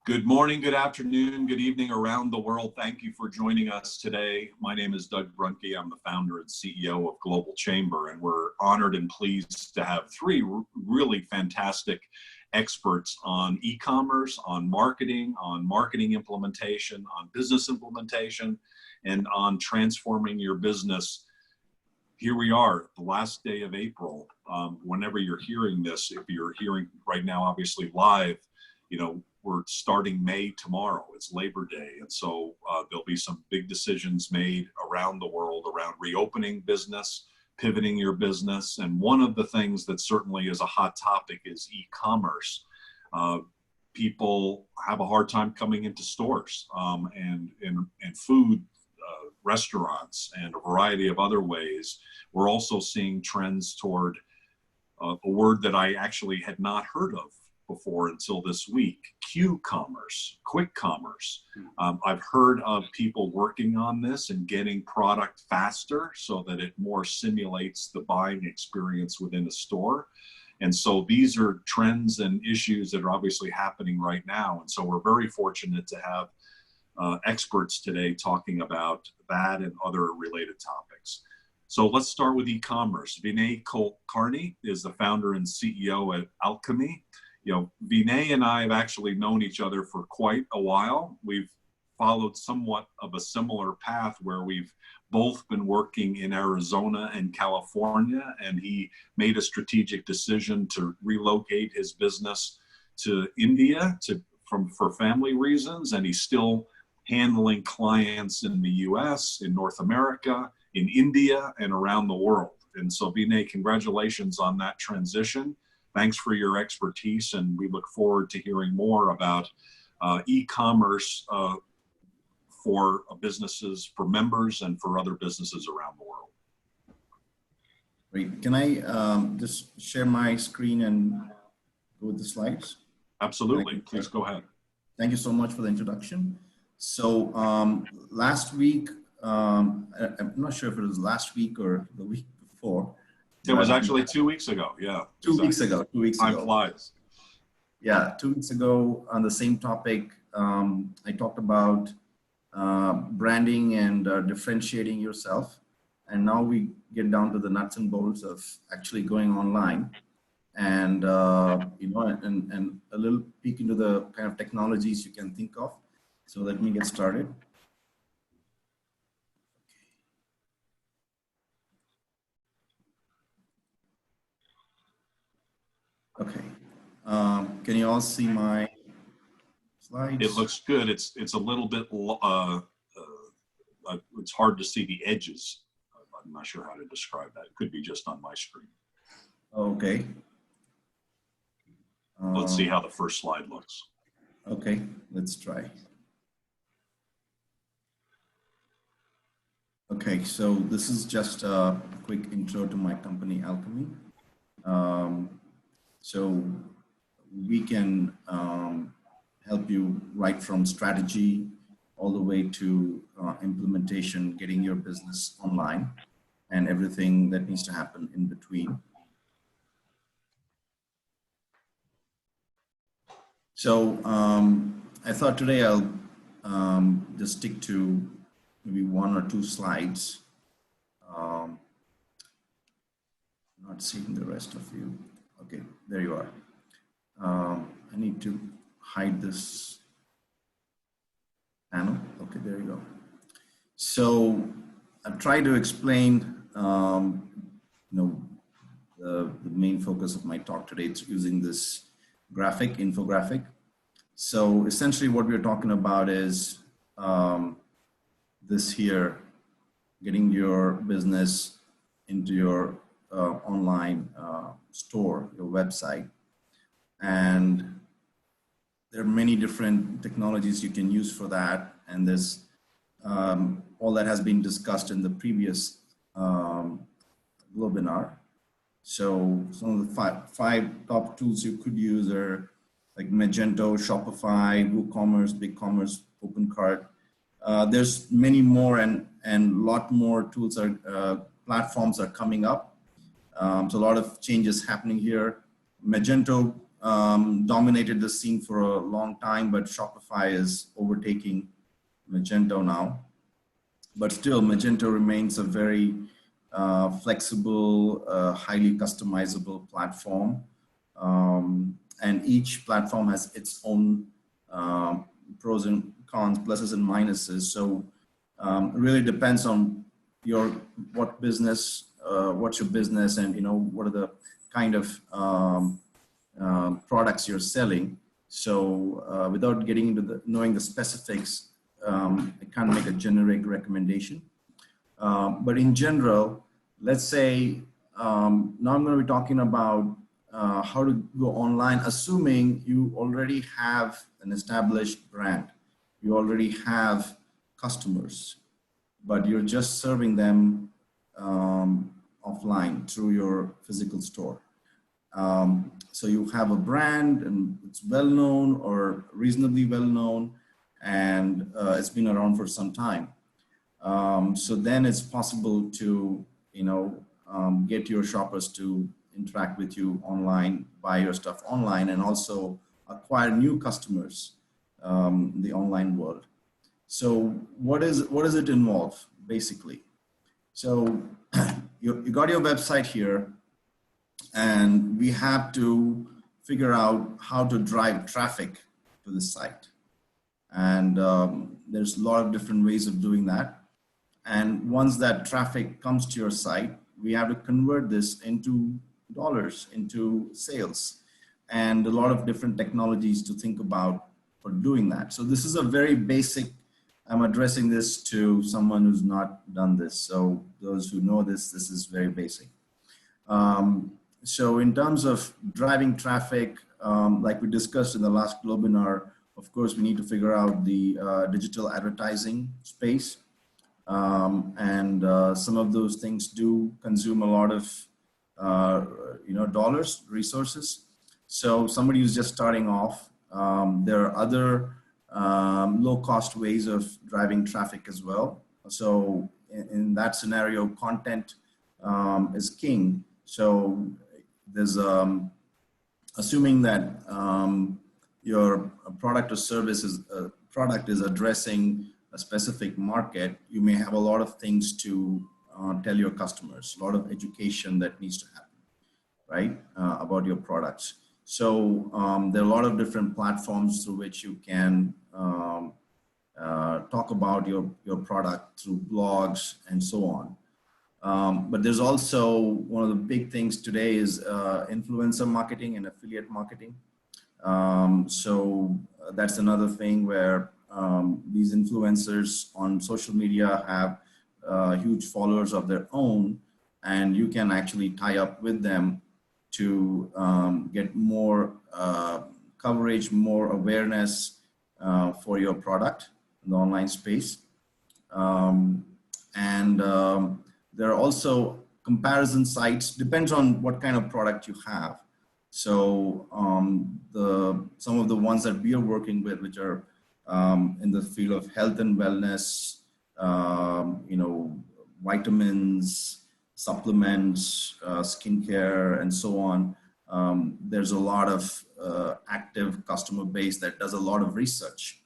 Good morning, good afternoon, good evening around the world. Thank you for joining us today. My name is Doug Brunke. I'm the founder and CEO of Global Chamber, and we're honored and pleased to have three really fantastic experts on e-commerce, on marketing implementation, on business implementation, and on transforming your business. Here we are, the last day of April. Whenever you're hearing this, if you're hearing right now, obviously live, we're starting May tomorrow. It's Labor Day. And so there'll be some big decisions made around the world around reopening business, pivoting your business. And one of the things that certainly is a hot topic is e-commerce. People have a hard time coming into stores and food, restaurants, and a variety of other ways. We're also seeing trends toward a word that I actually had not heard of before until this week, Q-commerce, quick commerce. I've heard of people working on this and getting product faster so that it more simulates the buying experience within a store. And so these are trends and issues that are obviously happening right now. And so we're very fortunate to have experts today talking about that and other related topics. So let's start with e-commerce. Vinay Kulkarni is the founder and CEO at Alchmi. Vinay and I have actually known each other for quite a while. We've followed somewhat of a similar path where we've both been working in Arizona and California, and he made a strategic decision to relocate his business to India for family reasons, and he's still handling clients in the US, in North America, in India, and around the world. And so Vinay, congratulations on that transition. Thanks for your expertise, and we look forward to hearing more about e-commerce for businesses, for members, and for other businesses around the world. Great. Can I just share my screen and go with the slides? Absolutely. Please go ahead. Thank you so much for the introduction. So last week, I'm not sure if it was last week or the week before. It was actually 2 weeks ago, yeah. 2 weeks ago. 2 weeks ago. Time flies. Yeah, 2 weeks ago on the same topic, I talked about branding and differentiating yourself. And now we get down to the nuts and bolts of actually going online and, and a little peek into the kind of technologies you can think of. So let me get started. Okay, can you all see my slides? It looks good. It's a little bit, it's hard to see the edges. I'm not sure how to describe that. It could be just on my screen. Okay. Let's see how the first slide looks. Okay, let's try. Okay, so this is just a quick intro to my company, Alchmi. So we can help you right from strategy all the way to implementation, getting your business online, and everything that needs to happen in between. So I thought today I'll just stick to maybe 1 or 2 slides. Not seeing the rest of you. Okay, there you are. I need to hide this panel. Okay, there you go. So I've tried to explain, the main focus of my talk today. It's using this infographic. So essentially what we're talking about is this here, getting your business into your online store, your website. And there are many different technologies you can use for that. And there's all that has been discussed in the previous Globinar. So some of the five top tools you could use are like Magento, Shopify, WooCommerce, BigCommerce, OpenCart. There's many more and a lot more tools platforms are coming up. So a lot of changes happening here. Magento dominated the scene for a long time, but Shopify is overtaking Magento now. But still, Magento remains a very flexible, highly customizable platform. And each platform has its own pros and cons, pluses and minuses. So it really depends on what's your business, and what are the kind of products you're selling. So without getting into knowing the specifics, I can't make a generic recommendation. But in general, let's say now I'm going to be talking about how to go online, assuming you already have an established brand, you already have customers, but you're just serving them offline through your physical store. So you have a brand and it's well known or reasonably well known, and it's been around for some time. So then it's possible to get your shoppers to interact with you online, buy your stuff online, and also acquire new customers in the online world. So what does it involve basically? So you got your website here, and we have to figure out how to drive traffic to the site. And there's a lot of different ways of doing that. And once that traffic comes to your site, we have to convert this into dollars, into sales, and a lot of different technologies to think about for doing that. So this is a very basic, I'm addressing this to someone who's not done this. So those who know this is very basic. So in terms of driving traffic, like we discussed in the last Globinar, of course, we need to figure out the digital advertising space. And some of those things do consume a lot of dollars, resources. So somebody who's just starting off, there are other low-cost ways of driving traffic as well. So in that scenario, content is king. So there's assuming that your product or service is addressing a specific market, you may have a lot of things to tell your customers, a lot of education that needs to happen, right, about your products. So there are a lot of different platforms through which you can talk about your product through blogs and so on. But there's also one of the big things today is influencer marketing and affiliate marketing. So that's another thing where these influencers on social media have huge followers of their own, and you can actually tie up with them to get more coverage, more awareness for your product in the online space. There are also comparison sites, depends on what kind of product you have. So some of the ones that we are working with, which are in the field of health and wellness, vitamins, supplements, skincare, and so on. There's a lot of active customer base that does a lot of research.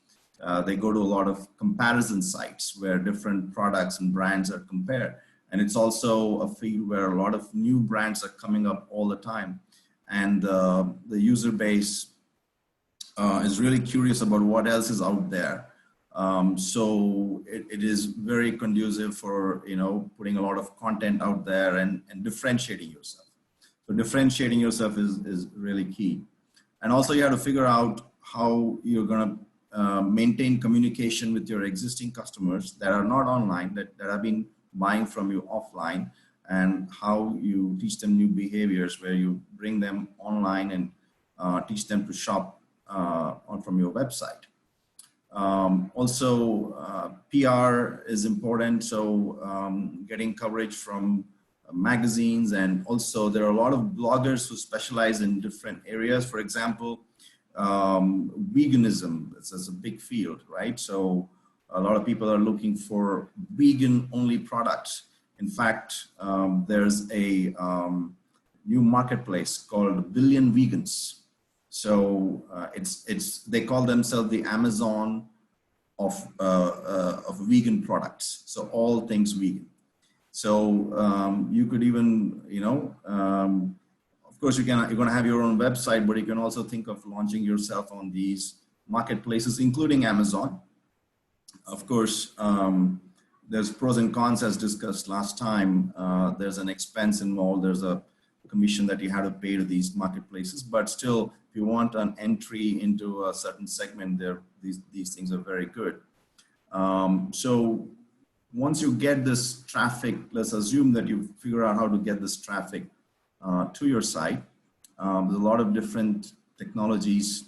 They go to a lot of comparison sites where different products and brands are compared. And it's also a field where a lot of new brands are coming up all the time. And the user base is really curious about what else is out there. So it is very conducive for putting a lot of content out there and differentiating yourself. So differentiating yourself is really key. And also you have to figure out how you're going to maintain communication with your existing customers that are not online, that have been buying from you offline, and how you teach them new behaviors where you bring them online and teach them to shop from your website. Also, PR is important. So getting coverage from magazines, and also there are a lot of bloggers who specialize in different areas. For example, veganism is a big field, right? So a lot of people are looking for vegan only products. In fact, there's a new marketplace called Billion Vegans. So they call themselves the Amazon of vegan products. So all things vegan. So you could even, of course, you're going to have your own website, but you can also think of launching yourself on these marketplaces, including Amazon. Of course, there's pros and cons as discussed last time. There's an expense involved. There's a commission that you have to pay to these marketplaces, but still, if you want an entry into a certain segment, these things are very good. So once you get this traffic, let's assume that you figure out how to get this traffic to your site. There's a lot of different technologies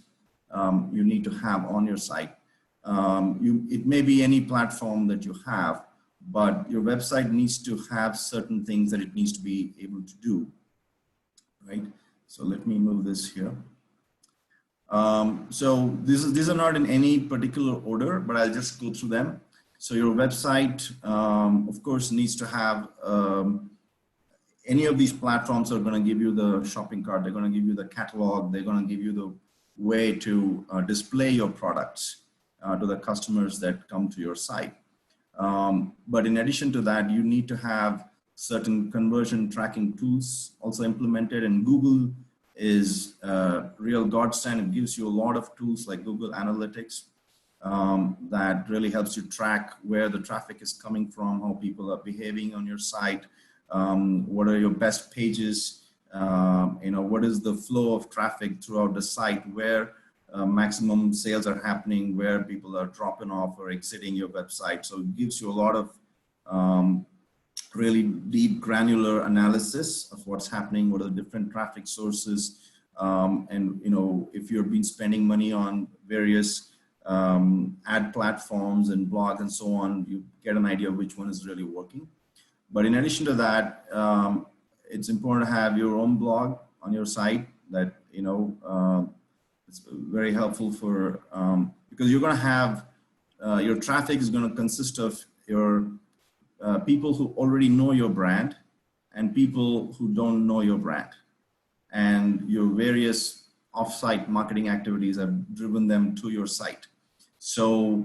you need to have on your site. It may be any platform that you have, but your website needs to have certain things that it needs to be able to do, right? So let me move this here. So these are not in any particular order, but I'll just go through them. So your website, of course, needs to have any of these platforms are going to give you the shopping cart. They're going to give you the catalog. They're going to give you the way to display your products to the customers that come to your site. But in addition to that, you need to have certain conversion tracking tools also implemented, and Google is real godsend. It gives you a lot of tools like Google Analytics that really helps you track where the traffic is coming from, how people are behaving on your site, what are your best pages, what is the flow of traffic throughout the site, where maximum sales are happening, where people are dropping off or exiting your website. So it gives you a lot of really deep granular analysis of what's happening, what are the different traffic sources, and if you've been spending money on various ad platforms and blogs and so on, you get an idea of which one is really working. But in addition to that, it's important to have your own blog on your site that, it's very helpful for, because you're going to have, your traffic is going to consist of your people who already know your brand and people who don't know your brand. And your various off-site marketing activities have driven them to your site. So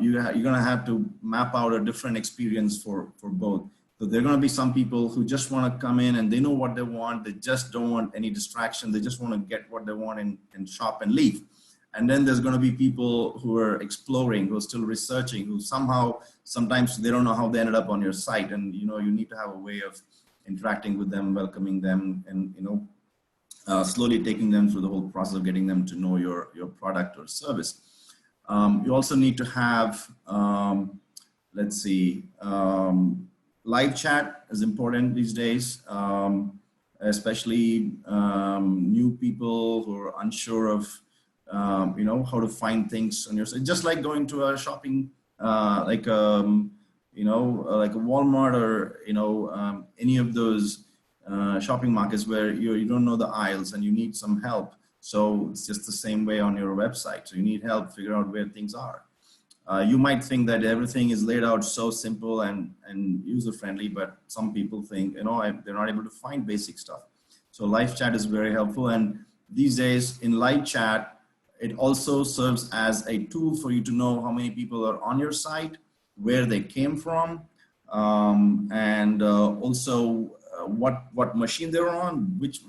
you're going to have to map out a different experience for both. So there are going to be some people who just want to come in and they know what they want. They just don't want any distraction. They just want to get what they want and shop and leave. And then there's going to be people who are exploring, who are still researching, who sometimes they don't know how they ended up on your site. And, you need to have a way of interacting with them, welcoming them, and, slowly taking them through the whole process of getting them to know your product or service. You also need to have, live chat is important these days, especially new people who are unsure of, how to find things on your site. Just like going to a shopping, like a Walmart or, any of those shopping markets where you don't know the aisles and you need some help. So it's just the same way on your website. So you need help figure out where things are. You might think that everything is laid out so simple and user-friendly, but some people think, they're not able to find basic stuff. So live chat is very helpful. And these days in live chat, it also serves as a tool for you to know how many people are on your site, where they came from, and also what machine they're on, which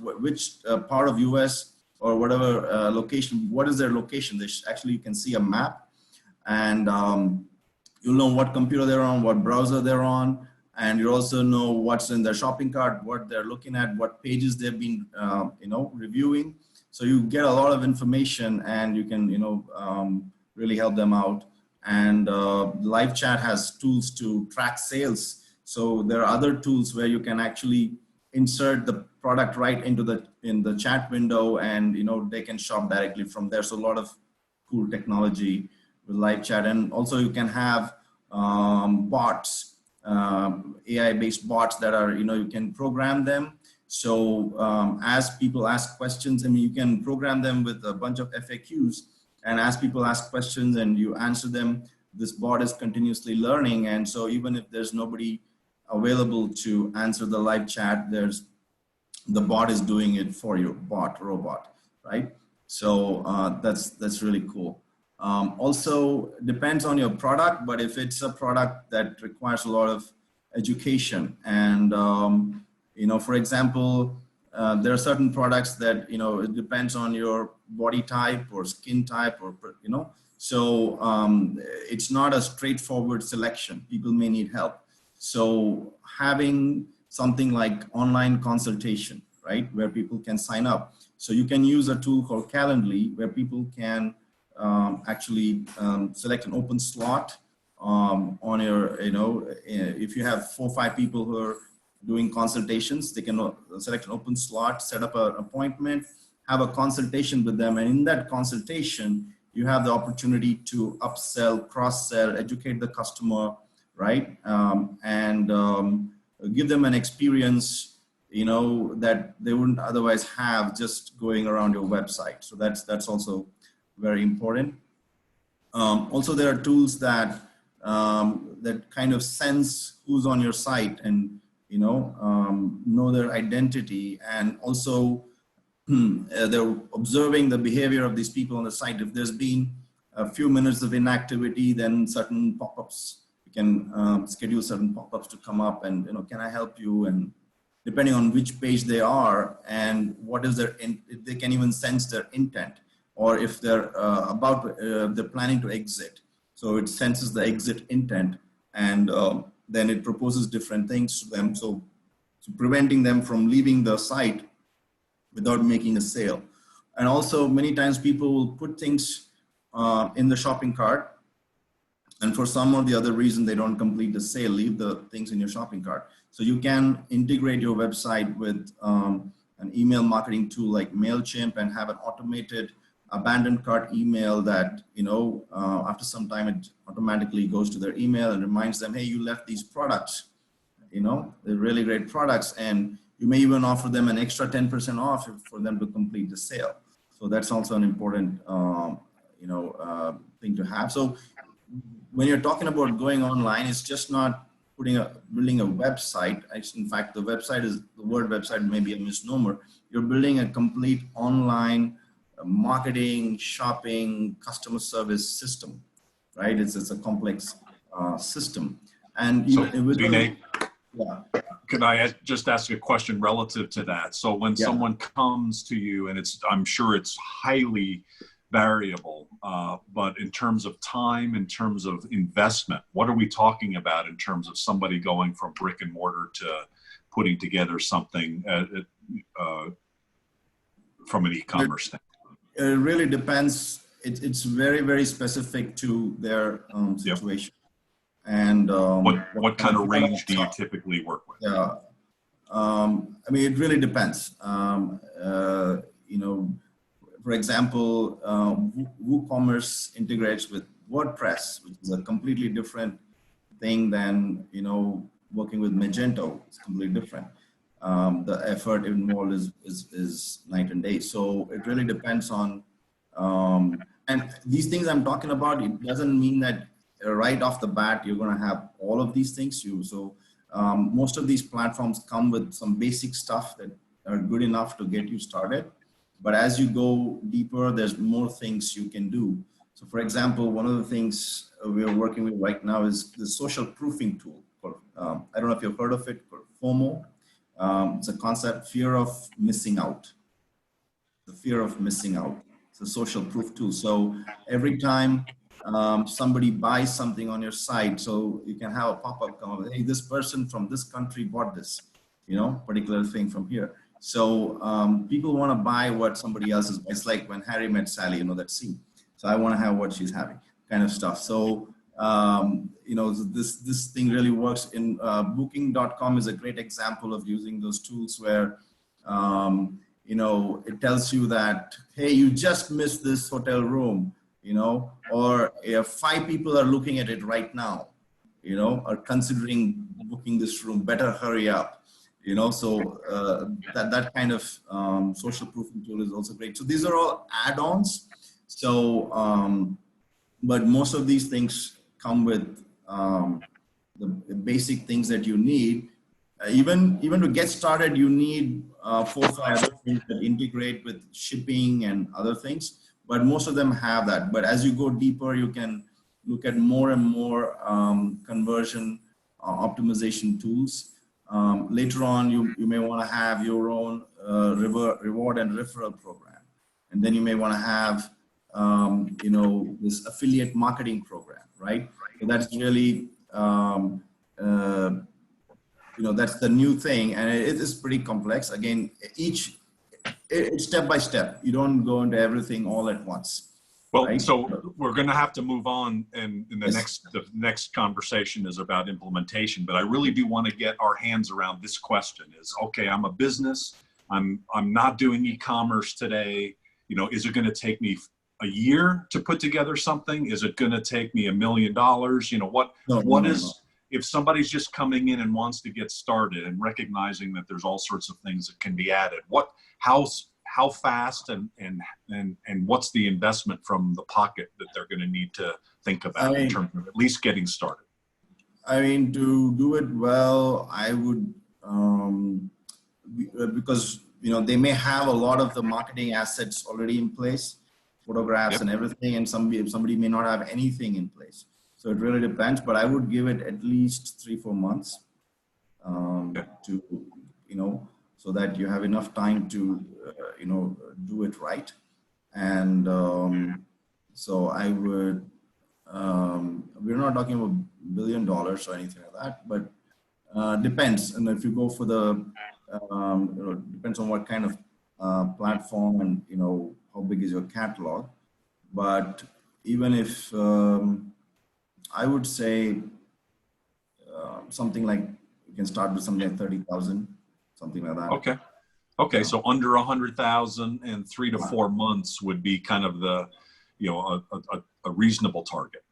part of US or whatever location, what is their location. Actually, you can see a map, and you'll know what computer they're on, what browser they're on, and you also know what's in their shopping cart, what they're looking at, what pages they've been, reviewing. So you get a lot of information, and you can, really help them out. And live chat has tools to track sales. So there are other tools where you can actually insert the product right in the chat window, and they can shop directly from there. So a lot of cool technology with live chat. And also you can have bots, AI-based bots that are, you can program them. So as people ask questions, you can program them with a bunch of FAQs, and as people ask questions and you answer them, this bot is continuously learning. And so even if there's nobody available to answer the live chat, the bot is doing it for you, robot, right? So that's really cool. Also depends on your product, but if it's a product that requires a lot of education and, for example, there are certain products that, it depends on your body type or skin type or, so it's not a straightforward selection. People may need help. So having something like online consultation, right, where people can sign up. So you can use a tool called Calendly where people can actually select an open slot on your, if you have 4 or 5 people who are doing consultations, they can select an open slot, set up an appointment, have a consultation with them. And in that consultation, you have the opportunity to upsell, cross-sell, educate the customer, right? And give them an experience, that they wouldn't otherwise have just going around your website. So that's also very important. Also, there are tools that that kind of sense who's on your site and know their identity, and also they're observing the behavior of these people on the site. If there's been a few minutes of inactivity, then certain pop-ups, you can schedule certain pop-ups to come up and, can I help you? And depending on which page they are and what is their, they can even sense their intent, or if they're they're planning to exit. So it senses the exit intent, and then it proposes different things to them. So preventing them from leaving the site without making a sale. And also many times people will put things in the shopping cart, and for some or the other reason, they don't complete the sale, leave the things in your shopping cart. So you can integrate your website with an email marketing tool like MailChimp and have an automated abandoned cart email that, after some time it automatically goes to their email and reminds them, hey, you left these products, they're really great products. And you may even offer them an extra 10% off for them to complete the sale. So that's also an important, thing to have. So when you're talking about going online, it's just not building a website. In fact, the word website may be a misnomer. You're building a complete online marketing, shopping, customer service system, right? It's a complex system. And so, Vinay, yeah. Can I just ask a question relative to that? So when someone comes to you, and I'm sure it's highly variable, but in terms of time, in terms of investment, what are we talking about in terms of somebody going from brick and mortar to putting together something from an e-commerce standpoint? It really depends. It's very, very specific to their situation. And what kind of range do you typically work with? Yeah, it really depends. For example, WooCommerce integrates with WordPress, which is a completely different thing than working with Magento. It's completely different. The effort involved is night and day. So it really depends on, and these things I'm talking about, it doesn't mean that right off the bat you're going to have all of these things. Most of these platforms come with some basic stuff that are good enough to get you started. But as you go deeper, there's more things you can do. So for example, one of the things we're working with right now is the social proofing tool. I don't know if you've heard of it, called FOMO. It's a concept, fear of missing out. The fear of missing out. It's a social proof tool. So every time somebody buys something on your site, so you can have a pop-up come up, hey, this person from this country bought this, particular thing from here. So people want to buy what somebody else is. It's like when Harry met Sally, that scene. So I want to have what she's having, kind of stuff. So this thing really works. In Booking.com is a great example of using those tools where it tells you that, hey, you just missed this hotel room, or if 5 people are looking at it right now, are considering booking this room, better hurry up. So that kind of social proofing tool is also great. So these are all add-ons. So, but most of these things come with the basic things that you need. Even to get started, you need 4 or 5 other things that integrate with shipping and other things, but most of them have that. But as you go deeper, you can look at more and more conversion optimization tools. Later on, you may want to have your own reward and referral program. And then you may want to have, this affiliate marketing program, right? So that's really, that's the new thing. And it is pretty complex. Again, it's step by step. You don't go into everything all at once. Well, right? So we're going to have to move on, and in the Yes. next conversation is about implementation. But I really do want to get our hands around this question: is okay, I'm a business. I'm not doing e-commerce today. Is it going to take me a year to put together something? Is it going to take me $1 million? No. If somebody's just coming in and wants to get started and recognizing that there's all sorts of things that can be added, how fast and what's the investment from the pocket that they're going to need to think about in terms of at least getting started? I mean, to do it well, I would, because, they may have a lot of the marketing assets already in place, photographs Yep. and everything, and somebody may not have anything in place. So it really depends, but I would give it at least 3-4 months to, so that you have enough time to, do it right. And so I would, we're not talking about $1 billion or anything like that, but depends. And if you go for the, depends on what kind of platform and, how big is your catalog. But even if, I would say something like, you can start with something like 30,000, something like that. Okay. Yeah. So under 100,000 and 3 to 4 months would be kind of the, a reasonable target.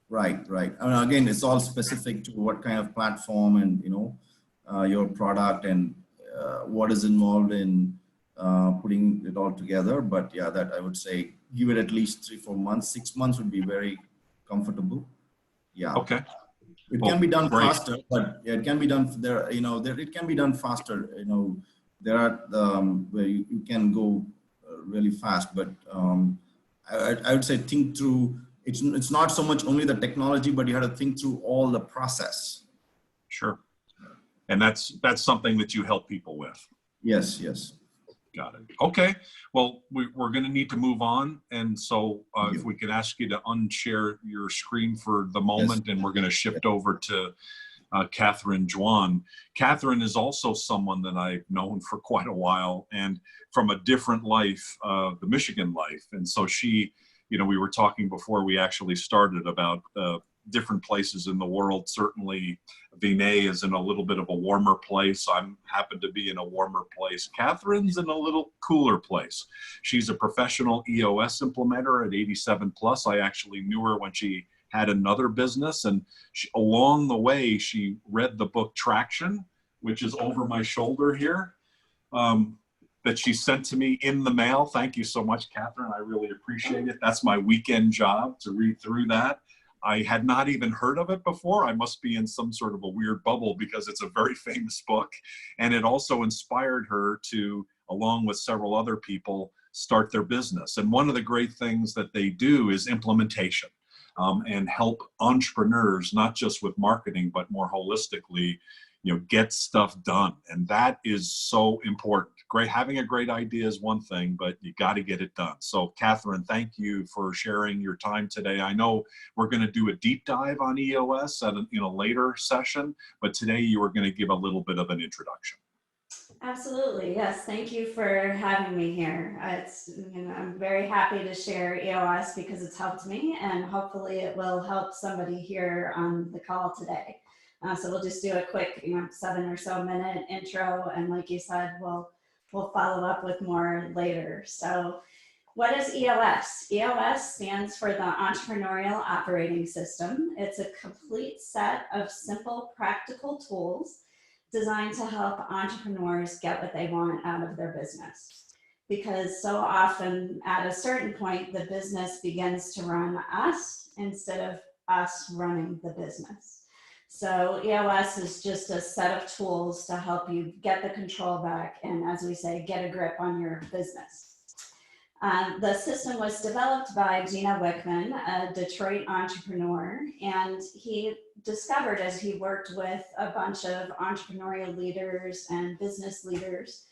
Right. I mean, again, it's all specific to what kind of platform and, your product and what is involved in putting it all together. But yeah, that I would say give it at least 3-4 months. 6 months would be very comfortable. Yeah. Okay. It can be done great. faster, but it can be done there. It can be done faster. There are where you can go really fast, but I would say think through. It's not so much only the technology, but you have to think through all the process. Sure. And that's something that you help people with. Yes. Got it. Okay. Well, we're going to need to move on. And so if we could ask you to unshare your screen for the moment, and we're going to shift over to Catherine Juon. Catherine is also someone that I've known for quite a while and from a different life, the Michigan life. And so she, we were talking before we actually started about different places in the world. Certainly Vinay is in a little bit of a warmer place. I happen to be in a warmer place. Catherine's in a little cooler place. She's a professional EOS implementer at 87 plus. I actually knew her when she had another business, and along the way, she read the book Traction, which is over my shoulder here, that she sent to me in the mail. Thank you so much, Catherine. I really appreciate it. That's my weekend job, to read through that. I had not even heard of it before. I must be in some sort of a weird bubble because it's a very famous book. And it also inspired her to, along with several other people, start their business. And one of the great things that they do is implementation, and help entrepreneurs, not just with marketing, but more holistically, get stuff done. And that is so important. Having a great idea is one thing, but you got to get it done. So Catherine, thank you for sharing your time today. I know we're going to do a deep dive on EOS at a later session, but today you are going to give a little bit of an introduction. Absolutely. Yes. Thank you for having me here. I'm very happy to share EOS because it's helped me, and hopefully it will help somebody here on the call today. So we'll just do a quick, 7 or so minute intro. And like you said, we'll follow up with more later. So what is EOS? EOS stands for the Entrepreneurial Operating System. It's a complete set of simple, practical tools designed to help entrepreneurs get what they want out of their business. Because so often at a certain point, the business begins to run us instead of us running the business. So EOS is just a set of tools to help you get the control back and, as we say, get a grip on your business. The system was developed by Gino Wickman, a Detroit entrepreneur, and he discovered as he worked with a bunch of entrepreneurial leaders and business leaders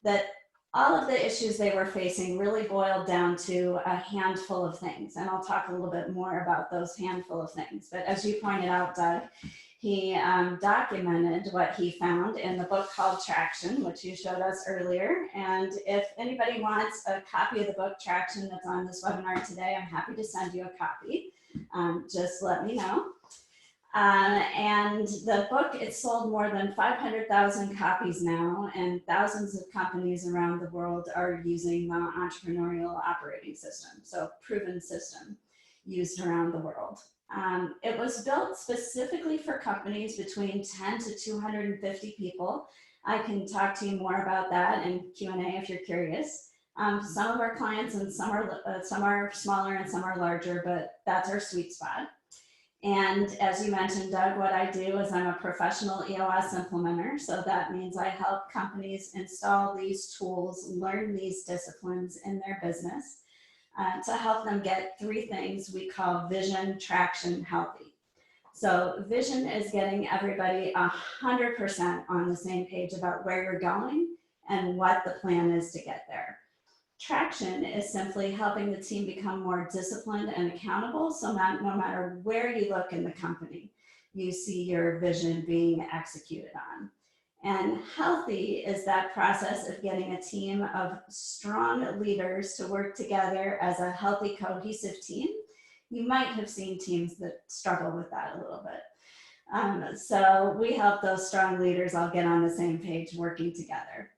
that all of the issues they were facing really boiled down to a handful of things. And I'll talk a little bit more about those handful of things. But as you pointed out, Doug, he documented what he found in the book called Traction, which you showed us earlier. And if anybody wants a copy of the book Traction that's on this webinar today, I'm happy to send you a copy. Just let me know. And the book, it's sold more than 500,000 copies now, and thousands of companies around the world are using the entrepreneurial operating system, so proven system used around the world. It was built specifically for companies between 10 to 250 people. I can talk to you more about that in Q&A if you're curious. Some of our clients, and some are smaller and some are larger, but that's our sweet spot. And as you mentioned, Doug, what I do is I'm a professional EOS implementer. So that means I help companies install these tools, learn these disciplines in their business to help them get three things we call vision, traction, healthy. So vision is getting everybody 100% on the same page about where you're going and what the plan is to get there. Traction is simply helping the team become more disciplined and accountable, so no matter where you look in the company, you see your vision being executed on. And healthy is that process of getting a team of strong leaders to work together as a healthy, cohesive team. You might have seen teams that struggle with that a little bit. So we help those strong leaders all get on the same page working together.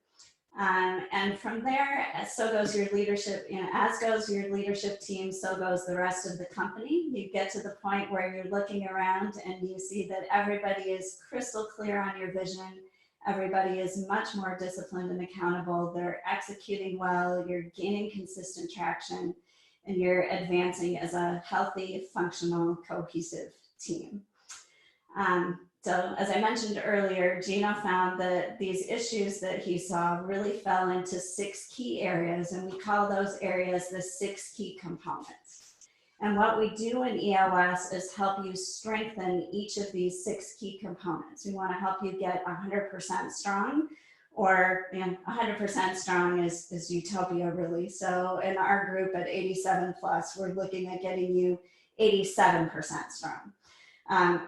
And from there, so goes your leadership, as goes your leadership team, so goes the rest of the company. You get to the point where you're looking around and you see that everybody is crystal clear on your vision. Everybody is much more disciplined and accountable. They're executing well, you're gaining consistent traction, and you're advancing as a healthy, functional, cohesive team. So as I mentioned earlier, Gino found that these issues that he saw really fell into 6 key areas, and we call those areas the 6 key components. And what we do in EOS is help you strengthen each of these 6 key components. We want to help you get 100% strong, or 100% strong is utopia really. So in our group at 87 plus, we're looking at getting you 87% strong.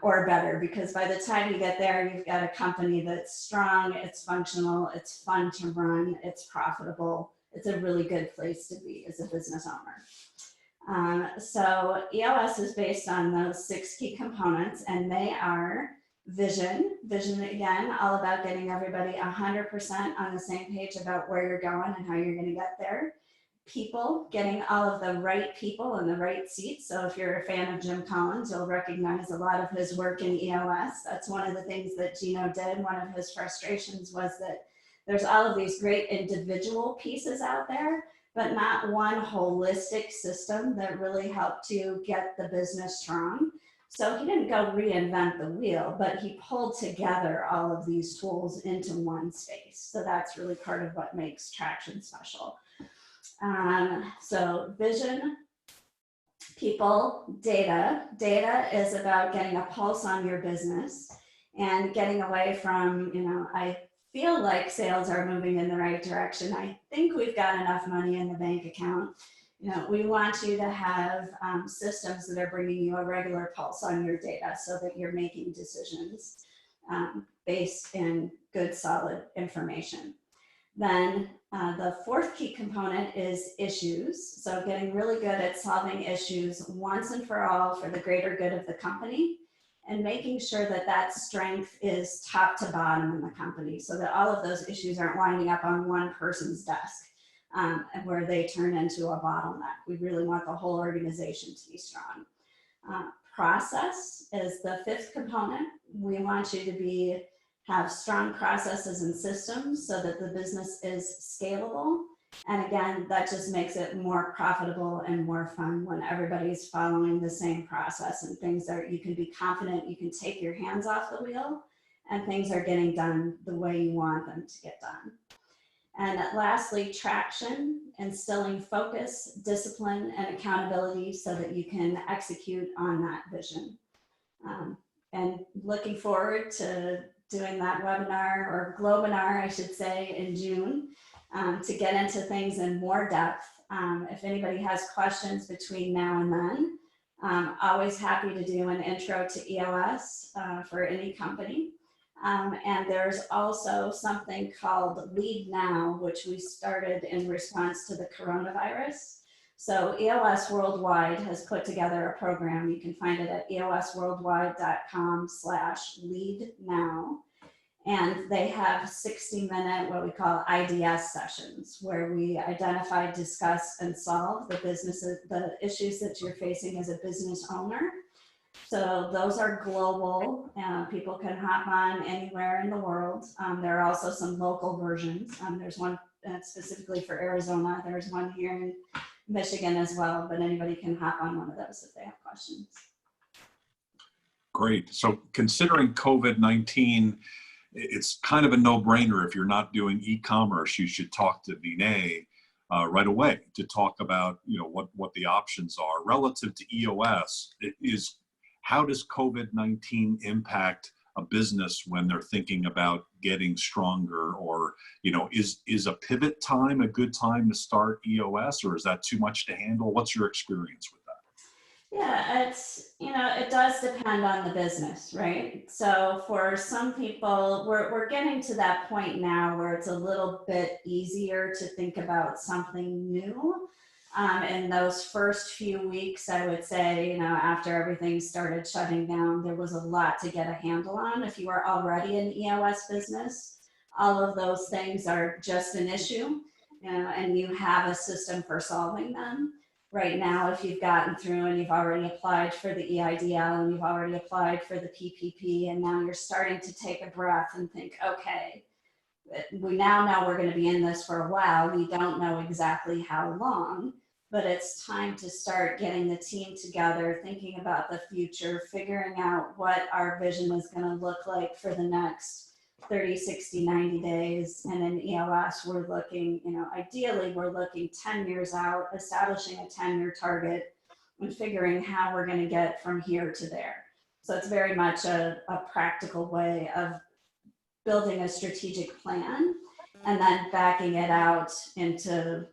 Or better, because by the time you get there, you've got a company that's strong, it's functional, it's fun to run, it's profitable. It's a really good place to be as a business owner. So EOS is based on those 6 key components, and they are vision. Vision, again, all about getting everybody 100% on the same page about where you're going and how you're going to get there. People, getting all of the right people in the right seats. So if you're a fan of Jim Collins, you'll recognize a lot of his work in EOS. That's one of the things that Gino did. One of his frustrations was that there's all of these great individual pieces out there, but not one holistic system that really helped you get the business strong. So he didn't go reinvent the wheel, but he pulled together all of these tools into one space. So that's really part of what makes Traction special. So vision, people, data. Data is about getting a pulse on your business and getting away from, I feel like sales are moving in the right direction. I think we've got enough money in the bank account. We want you to have systems that are bringing you a regular pulse on your data so that you're making decisions based in good, solid information. Then the 4th key component is issues. So getting really good at solving issues once and for all for the greater good of the company, and making sure that that strength is top to bottom in the company so that all of those issues aren't winding up on one person's desk and where they turn into a bottleneck. We really want the whole organization to be strong. Process is the 5th component. We want you to have strong processes and systems so that the business is scalable And again, that just makes it more profitable and more fun when everybody's following the same process and things are, you can be confident, you can take your hands off the wheel and things are getting done the way you want them to get done. And lastly, traction, instilling focus, discipline, and accountability so that you can execute on that vision. And looking forward to doing that webinar, or Globinar, I should say, in June, to get into things in more depth. If anybody has questions between now and then, always happy to do an intro to EOS for any company. And there's also something called Lead Now, which we started in response to the coronavirus. So EOS Worldwide has put together a program. You can find it at eosworldwide.com/leadnow. And they have 60-minute, what we call IDS sessions, where we identify, discuss, and solve the issues that you're facing as a business owner. So those are global. People can hop on anywhere in the world. There are also some local versions. There's one specifically for Arizona. There's one here in Michigan as well, but anybody can hop on one of those if they have questions. Great. So considering COVID-19, it's kind of a no-brainer. If you're not doing e-commerce, you should talk to Vinay right away to talk about, you know, what the options are relative to EOS. How does COVID-19 impact a business when they're thinking about getting stronger? Or, you know, is a pivot time a good time to start EOS, or is that too much to handle? What's your experience with that? Yeah, it's, you know, it does depend on the business, right? So for some people, we're getting to that point now where it's a little bit easier to think about something new. In those first few weeks, I would say, you know, after everything started shutting down, there was a lot to get a handle on. If you are already an EOS business, all of those things are just an issue, you know, and you have a system for solving them. Right now, if you've gotten through and you've already applied for the EIDL and you've already applied for the PPP, and now you're starting to take a breath and think, okay, we now know we're going to be in this for a while. We don't know exactly how long, but it's time to start getting the team together, thinking about the future, figuring out what our vision is going to look like for the next 30, 60, 90 days. And in EOS, we're looking, you know, ideally we're looking 10 years out, establishing a 10-year target and figuring how we're going to get from here to there. So it's very much a practical way of building a strategic plan and then backing it out into,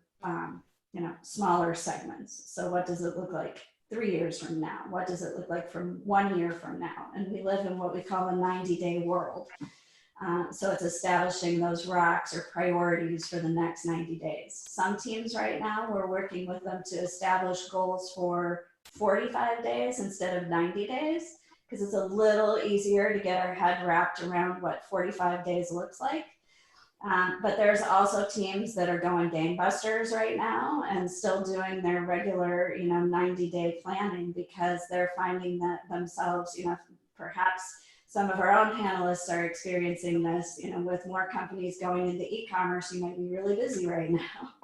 you know, smaller segments. So what does it look like 3 years from now? What does it look like from 1 year from now? And we live in what we call a 90-day world. So it's establishing those rocks or priorities for the next 90 days. Some teams right now, we're working with them to establish goals for 45 days instead of 90 days, because it's a little easier to get our head wrapped around what 45 days looks like. But there's also teams that are going gangbusters right now and still doing their regular, you know, 90-day planning, because they're finding that themselves, you know, perhaps some of our own panelists are experiencing this, you know, with more companies going into e-commerce, you might be really busy right now.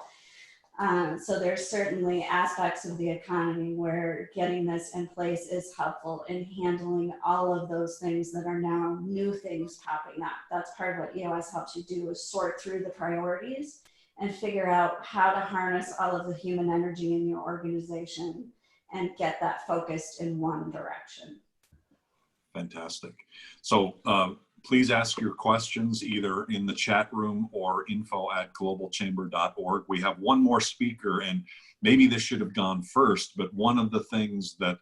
So there's certainly aspects of the economy where getting this in place is helpful in handling all of those things that are now new things popping up. That's part of what EOS helps you do, is sort through the priorities and figure out how to harness all of the human energy in your organization and get that focused in one direction. Fantastic. So please ask your questions either in the chat room or info@globalchamber.org. We have one more speaker, and maybe this should have gone first, but one of the things that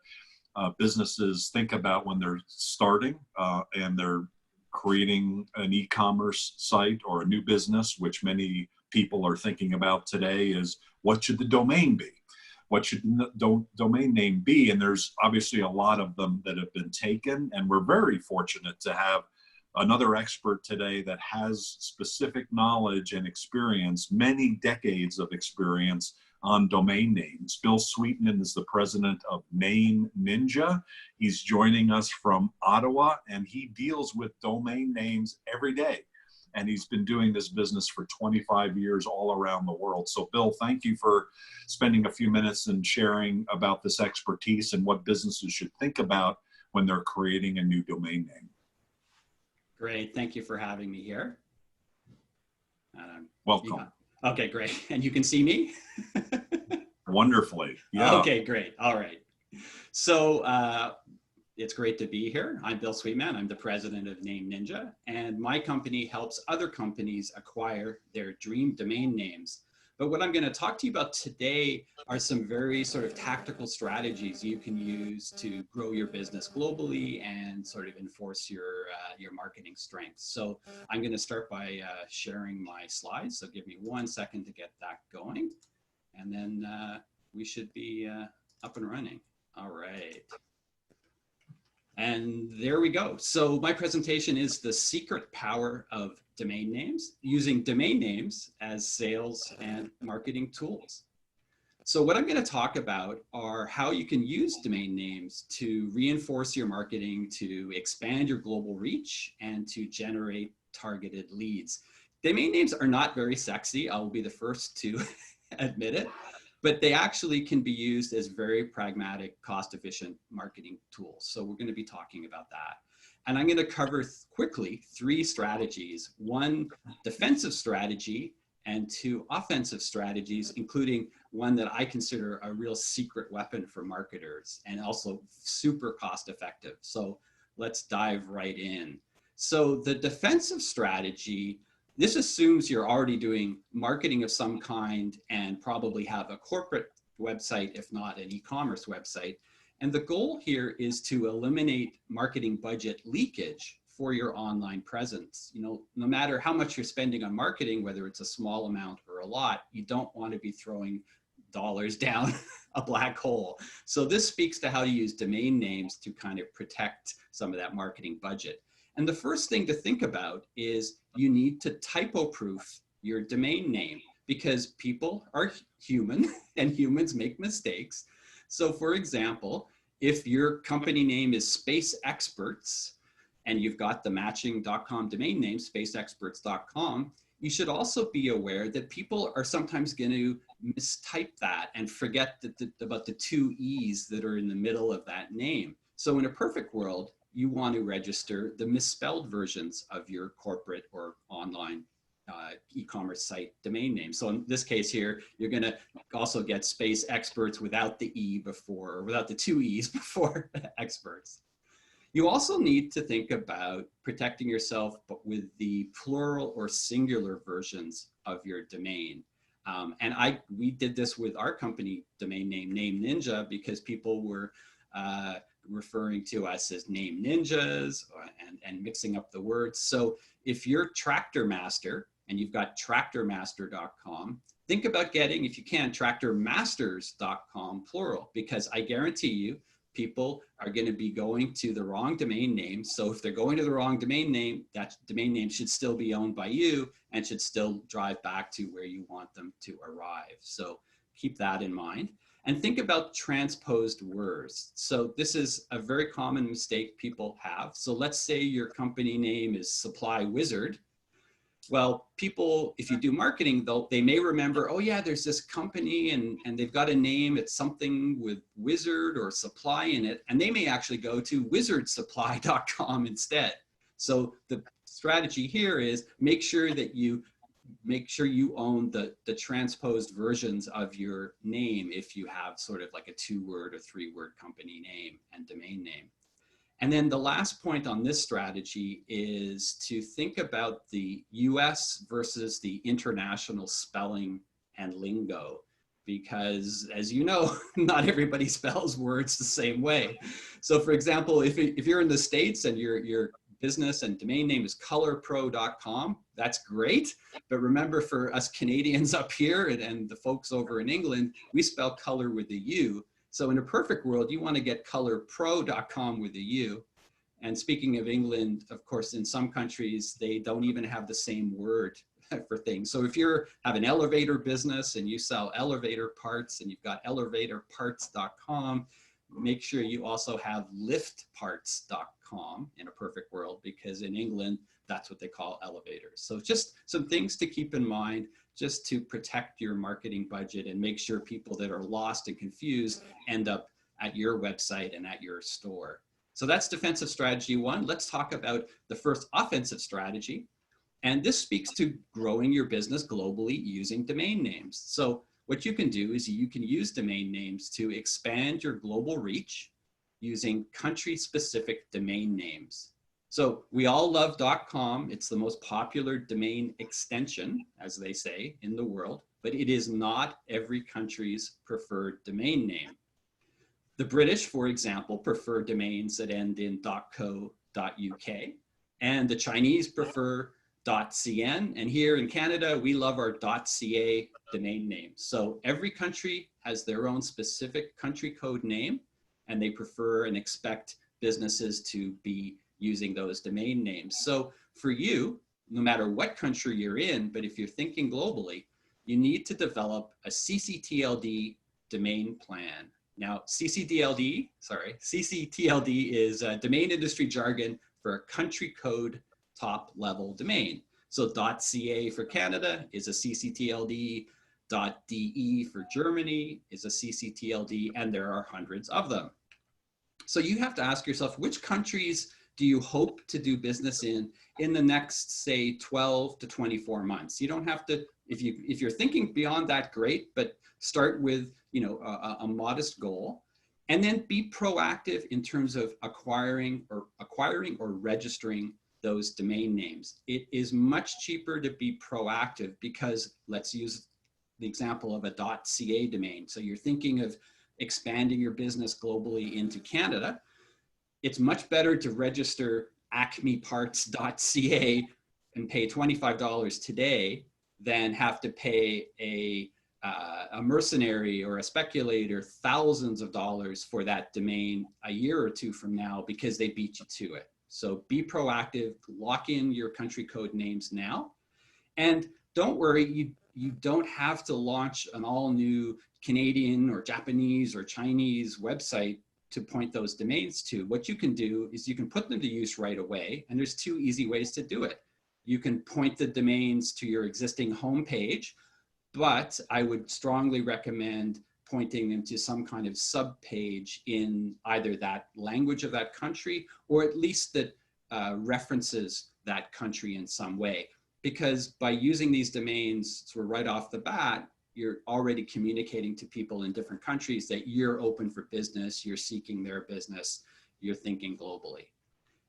businesses think about when they're starting and they're creating an e-commerce site or a new business, which many people are thinking about today, is what should the domain be? What should the domain name be? And there's obviously a lot of them that have been taken, and we're very fortunate to have another expert today that has specific knowledge and experience, many decades of experience on domain names. Bill Sweetman is the president of Name Ninja. He's joining us from Ottawa, and he deals with domain names every day. and he's been doing this business for 25 years all around the world. So Bill, thank you for spending a few minutes and sharing about this expertise and what businesses should think about when they're creating a new domain name. Great, thank you for having me here. Welcome. Okay, great. And you can see me? Wonderfully, yeah. Okay, great, all right. So it's great to be here. I'm Bill Sweetman. I'm the president of Name Ninja, and my company helps other companies acquire their dream domain names. But what I'm going to talk to you about today are some very sort of tactical strategies you can use to grow your business globally and sort of enforce your marketing strengths. So I'm going to start by sharing my slides. So give me 1 second to get that going, and then we should be up and running. All right. And there we go. So my presentation is the secret power of domain names, using domain names as sales and marketing tools. So what I'm going to talk about are how you can use domain names to reinforce your marketing, to expand your global reach, and to generate targeted leads. Domain names are not very sexy. I'll be the first to admit it. But they actually can be used as very pragmatic, cost-efficient marketing tools. So we're going to be talking about that. And I'm going to cover quickly 3 strategies: 1 defensive strategy and 2 offensive strategies, including one that I consider a real secret weapon for marketers and also super cost-effective. So let's dive right in. So the defensive strategy, this assumes you're already doing marketing of some kind and probably have a corporate website, if not an e-commerce website. And the goal here is to eliminate marketing budget leakage for your online presence. You know, no matter how much you're spending on marketing, whether it's a small amount or a lot, you don't want to be throwing dollars down a black hole. So this speaks to how to use domain names to kind of protect some of that marketing budget. And the first thing to think about is you need to typo-proof your domain name, because people are human and humans make mistakes. So for example, if your company name is Space Experts and you've got the matching.com domain name, spaceexperts.com, you should also be aware that people are sometimes going to mistype that and forget about the 2 E's that are in the middle of that name. So in a perfect world, you want to register the misspelled versions of your corporate or online e-commerce site domain name. So in this case here, you're going to also get Space Experts without the E before, or without the 2 E's before experts. You also need to think about protecting yourself, but with the plural or singular versions of your domain. And we did this with our company domain name, Name Ninja, because people were referring to us as name ninjas and mixing up the words. So if you're Tractor Master and you've got tractormaster.com, think about getting, if you can, tractormasters.com plural, because I guarantee you people are going to be going to the wrong domain name. So if they're going to the wrong domain name, that domain name should still be owned by you and should still drive back to where you want them to arrive. So keep that in mind. And think about transposed words. So this is a very common mistake people have. So let's say your company name is Supply Wizard. Well, people, if you do marketing, they may remember, oh yeah, there's this company and they've got a name, it's something with wizard or supply in it. And they may actually go to wizardsupply.com instead. So the strategy here is make sure you own the transposed versions of your name if you have sort of like a 2-word or 3-word company name and domain name. And then the last point on this strategy is to think about the US versus the international spelling and lingo, because as you know, not everybody spells words the same way. So for example, if you're in the States and your business and domain name is colorpro.com, that's great. But remember, for us Canadians up here and the folks over in England, we spell color with a U. So in a perfect world, you want to get colorpro.com with a U. And speaking of England, of course, in some countries, they don't even have the same word for things. So if you have an elevator business and you sell elevator parts and you've got elevatorparts.com, make sure you also have liftparts.com. .com in a perfect world, because in England, that's what they call elevators. So just some things to keep in mind, just to protect your marketing budget and make sure people that are lost and confused end up at your website and at your store. So that's defensive strategy one. Let's talk about the first offensive strategy. And this speaks to growing your business globally using domain names. So what you can do is you can use domain names to expand your global reach using country-specific domain names. So we all love .com. It's the most popular domain extension, as they say, in the world, but it is not every country's preferred domain name. The British, for example, prefer domains that end in .co.uk, and the Chinese prefer .cn, and here in Canada, we love our .ca domain names. So every country has their own specific country code name, and they prefer and expect businesses to be using those domain names. So for you, no matter what country you're in, but if you're thinking globally, you need to develop a CCTLD domain plan. Now, CCTLD is domain industry jargon for a country code top level domain. So .ca for Canada is a CCTLD, .de for Germany is a CCTLD, and there are hundreds of them. So you have to ask yourself, which countries do you hope to do business in the next, say, 12 to 24 months? You don't have to, if you're thinking beyond that, great, but start with, you know, a modest goal, and then be proactive in terms of acquiring or registering those domain names. It is much cheaper to be proactive because, let's use the example of a .ca domain. So you're thinking of expanding your business globally into Canada. It's much better to register acmeparts.ca and pay $25 today than have to pay a mercenary or a speculator thousands of dollars for that domain a year or two from now because they beat you to it. So be proactive, lock in your country code names now. And don't worry, you don't have to launch an all new Canadian or Japanese or Chinese website to point those domains to. What you can do is you can put them to use right away. And there's two easy ways to do it. You can point the domains to your existing homepage, but I would strongly recommend pointing them to some kind of sub-page in either that language of that country, or at least that references that country in some way. Because by using these domains sort of right off the bat, you're already communicating to people in different countries that you're open for business, you're seeking their business, you're thinking globally.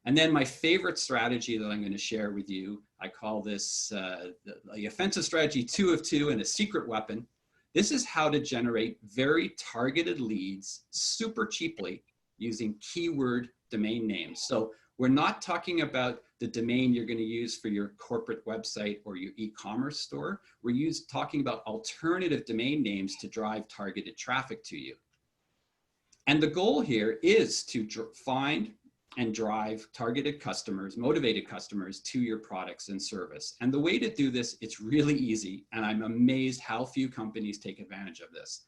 And then my favorite strategy that I'm going to share with you, I call this the offensive strategy 2 of 2 and a secret weapon. This is how to generate very targeted leads super cheaply using keyword domain names. So we're not talking about the domain you're going to use for your corporate website or your e-commerce store. We're talking about alternative domain names to drive targeted traffic to you. And the goal here is to find and drive targeted customers, motivated customers to your products and service. And the way to do this, it's really easy. And I'm amazed how few companies take advantage of this.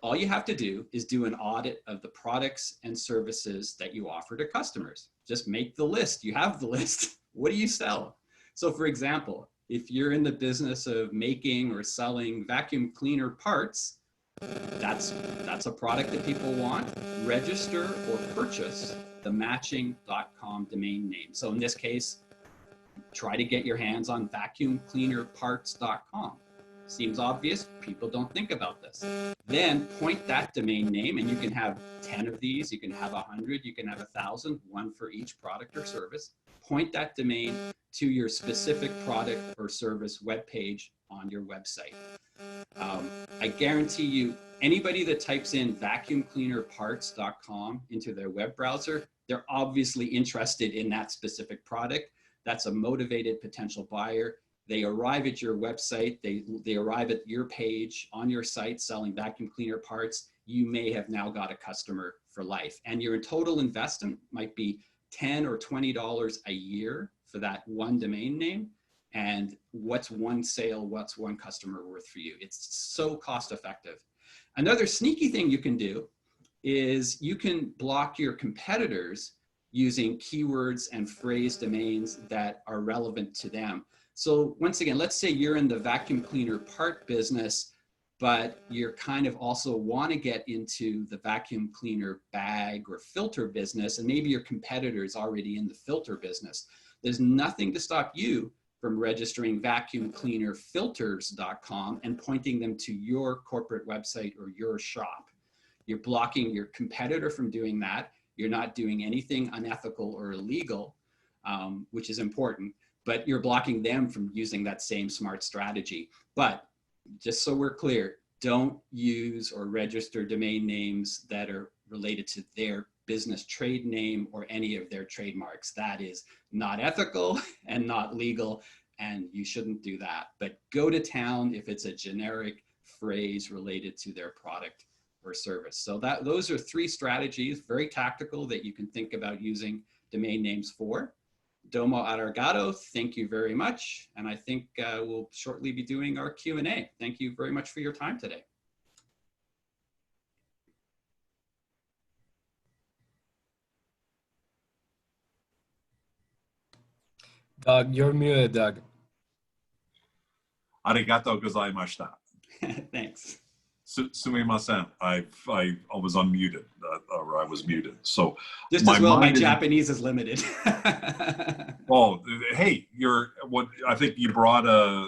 All you have to do is do an audit of the products and services that you offer to customers. Just make the list. You have the list. What do you sell? So for example, if you're in the business of making or selling vacuum cleaner parts, that's a product that people want. Register or purchase the matching .com domain name. So in this case, try to get your hands on vacuumcleanerparts.com. Seems obvious, people don't think about this. Then point that domain name, and you can have 10 of these, you can have 100, you can have 1,000, one for each product or service. Point that domain to your specific product or service webpage on your website. I guarantee you, anybody that types in vacuumcleanerparts.com into their web browser, they're obviously interested in that specific product. That's a motivated potential buyer. They arrive at your website, they arrive at your page on your site selling vacuum cleaner parts. You may have now got a customer for life. And your total investment might be $10 or $20 a year for that one domain name. And what's one sale, what's one customer worth for you? It's so cost effective. Another sneaky thing you can do is you can block your competitors using keywords and phrase domains that are relevant to them. So once again, let's say you're in the vacuum cleaner part business, but you're kind of also want to get into the vacuum cleaner bag or filter business, and maybe your competitor is already in the filter business. There's nothing to stop you from registering vacuumcleanerfilters.com and pointing them to your corporate website or your shop. You're blocking your competitor from doing that. You're not doing anything unethical or illegal, which is important, but you're blocking them from using that same smart strategy. But just so we're clear, don't use or register domain names that are related to their business trade name or any of their trademarks. That is not ethical and not legal, and you shouldn't do that. But go to town if it's a generic phrase related to their product or service. So those are 3 strategies, very tactical, that you can think about using domain names for. Domo arigato, thank you very much. And I think we'll shortly be doing our Q&A. Thank you very much for your time today. Doug, you're muted, Doug. Arigato gozaimashita. Thanks. Sumimasen. I was unmuted, or I was muted. So just as well, my Japanese is limited. Oh, hey, I think you brought a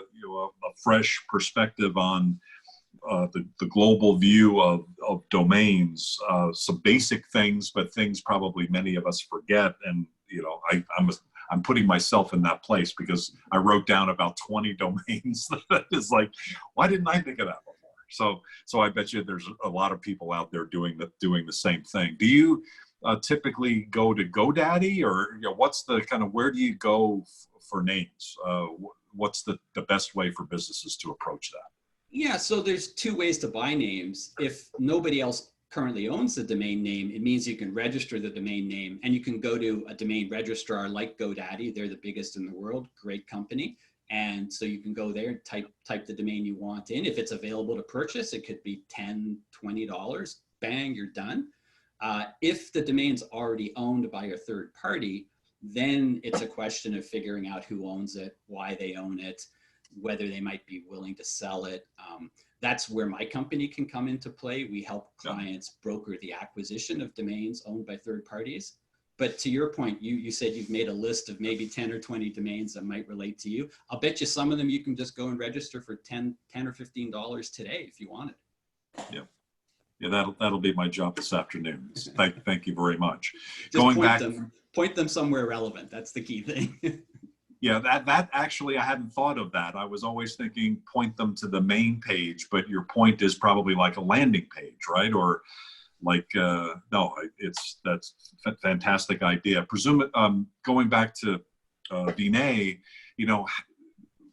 fresh perspective on the global view of domains. Some basic things, but things probably many of us forget. And I'm putting myself in that place because I wrote down about 20 domains. That is like, why didn't I think of that before? So I bet you there's a lot of people out there doing the same thing. Do you typically go to GoDaddy, or what's the kind of, where do you go for names? What's the best way for businesses to approach that? Yeah, so there's 2 ways to buy names. If nobody else currently owns the domain name, it means you can register the domain name, and you can go to a domain registrar like GoDaddy. They're the biggest in the world, great company. And so you can go there and type the domain you want in. If it's available to purchase, it could be $10, $20, bang, you're done. If the domain's already owned by a third party, then it's a question of figuring out who owns it, why they own it, whether they might be willing to sell it. That's where my company can come into play. We help clients broker the acquisition of domains owned by third parties. But to your point, you said you've made a list of maybe 10 or 20 domains that might relate to you. I'll bet you some of them you can just go and register for $10 or $15 today if you wanted. Yeah, that'll be my job this afternoon. Thank you very much. Just point them somewhere relevant. That's the key thing. Yeah, that actually, I hadn't thought of that. I was always thinking point them to the main page, but your point is probably like a landing page, right? Or like, that's a fantastic idea. Going back to Vinay,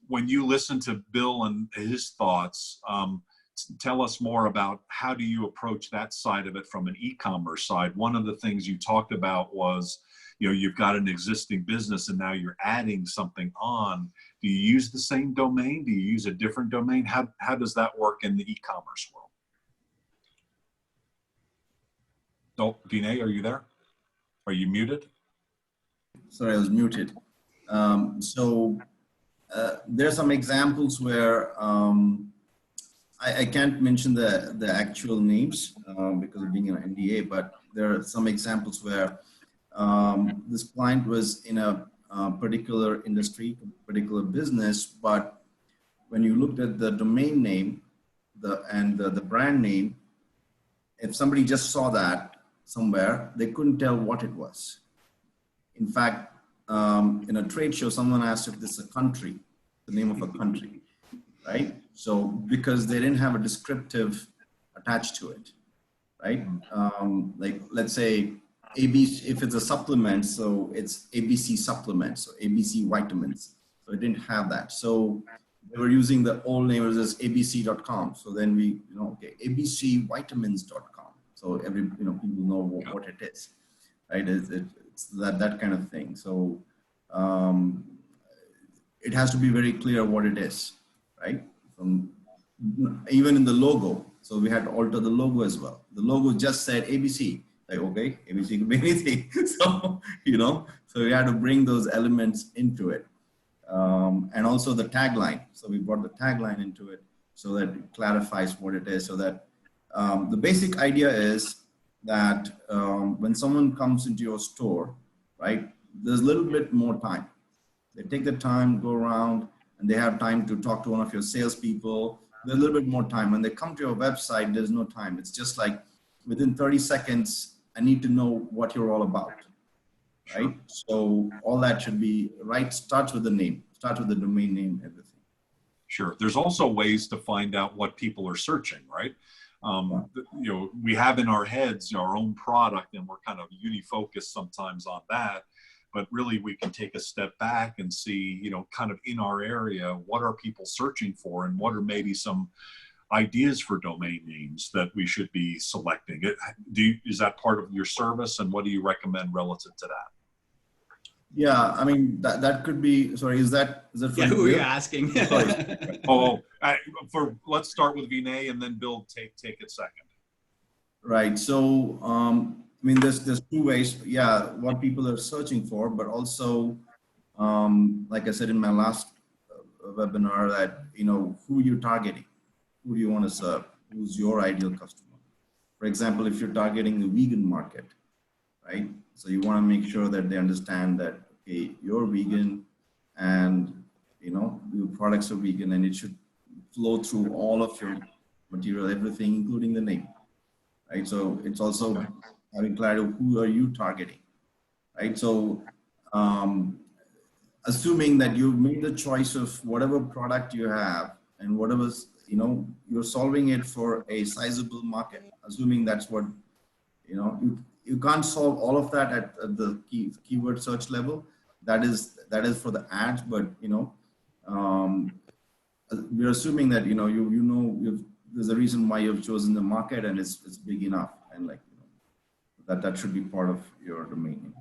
when you listen to Bill and his thoughts, tell us more about how do you approach that side of it from an e-commerce side. One of the things you talked about was, you've got an existing business and now you're adding something on. Do you use the same domain? Do you use a different domain? How does that work in the e-commerce world? Oh, Vinay, are you there? Are you muted? Sorry, I was muted. There are some examples where I can't mention the actual names because of being an NDA, but there are some examples where this client was in a particular industry, particular business, but when you looked at the domain name and the brand name, if somebody just saw that somewhere, they couldn't tell what it was. In fact, in a trade show, someone asked if this is a country, the name of a country, right? So because they didn't have a descriptive attached to it, right? Like let's say ABC, if it's a supplement, so it's ABC supplements or ABC vitamins. So it didn't have that. So they were using the old name as abc.com. So then we, okay, abcvitamins.com. So people know what it is, right? It's that kind of thing. So it has to be very clear what it is, right? Even in the logo. So we had to alter the logo as well. The logo just said ABC. Like, okay, ABC could be anything. So, you know, so we had to bring those elements into it. And also the tagline. So we brought the tagline into it so that it clarifies what it is. So that the basic idea is that when someone comes into your store, right, there's a little bit more time. They take the time, go around, and they have time to talk to one of your salespeople. There's a little bit more time. When they come to your website, there's no time. It's just like within 30 seconds, I need to know what you're all about, right? So all that should be right. Starts with the name, starts with the domain name, everything. Sure. There's also ways to find out what people are searching, right? You know, we have in our heads our own product and we're kind of uni-focused sometimes on that, but really we can take a step back and see, you know, kind of in our area, what are people searching for and what are maybe some ideas for domain names that we should be selecting. Is that part of your service, and what do you recommend relative to that? Yeah, I mean, that could be, sorry, is that for Yeah, who are you asking? Let's start with Vinay and then Bill, take it second. Right. So, I mean, there's two ways. Yeah, what people are searching for, but also, like I said in my last webinar, that, you know, who you're targeting, who do you want to serve, who's your ideal customer. For example, if you're targeting the vegan market, right? So you want to make sure that they understand that, okay, you're vegan and, you know, your products are vegan, and it should flow through all of your material, everything, including the name, right? So it's also having clarity of who are you targeting, right? So assuming that you've made the choice of whatever product you have and whatever's, you know, you're solving it for a sizable market, assuming that's what, you know, you can't solve all of that at the keyword search level. That is for the ads, but, you know, we're assuming that, you know, there's a reason why you've chosen the market and it's big enough, and like, you know, that should be part of your domain.